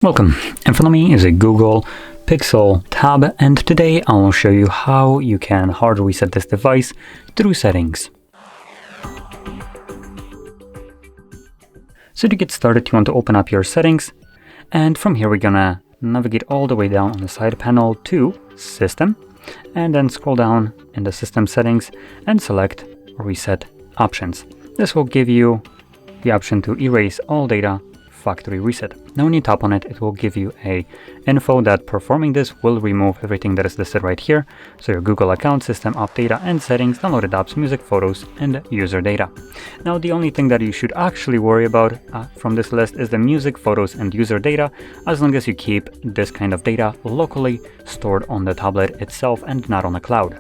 Welcome. In front of me is a Google Pixel tab, and today I will show you how you can hard reset this device through settings. So to get started, you want to open up your settings, and from here we're gonna navigate all the way down on the side panel to System, and then scroll down in the System settings and select Reset Options. This will give you the option to erase all data factory reset. Now when you tap on it, it will give you a info that performing this will remove everything that is listed right here. So your Google account, system, app data, and settings, downloaded apps, music, photos, and user data. Now the only thing that you should actually worry about from this list is the music, photos, and user data, as long as you keep this kind of data locally stored on the tablet itself and not on the cloud.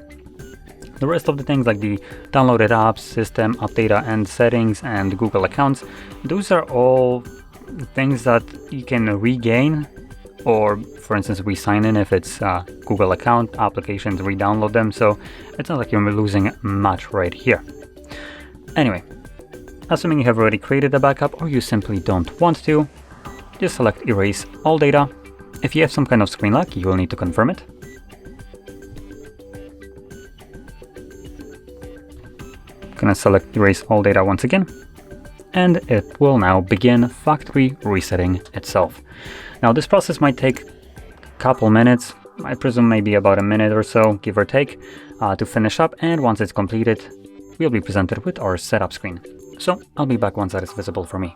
The rest of the things like the downloaded apps, system, app data, and settings, and Google accounts, those are all things that you can regain, or for instance re-sign in if it's a Google account, applications, re-download them, so it's not like you're losing much right here. Anyway, assuming you have already created a backup or you simply don't want to, just select erase all data. If you have some kind of screen lock, you will need to confirm it. I'm gonna select erase all data once again, and it will now begin factory resetting itself. Now this process might take a couple minutes, I presume maybe about a minute or so, give or take, to finish up, and once it's completed, we'll be presented with our setup screen. So I'll be back once that is visible for me.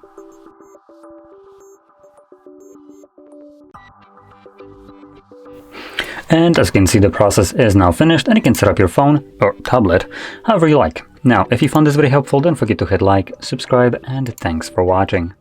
And as you can see, the process is now finished, and you can set up your phone or tablet however you like. Now, if you found this very helpful, don't forget to hit like, subscribe, and thanks for watching.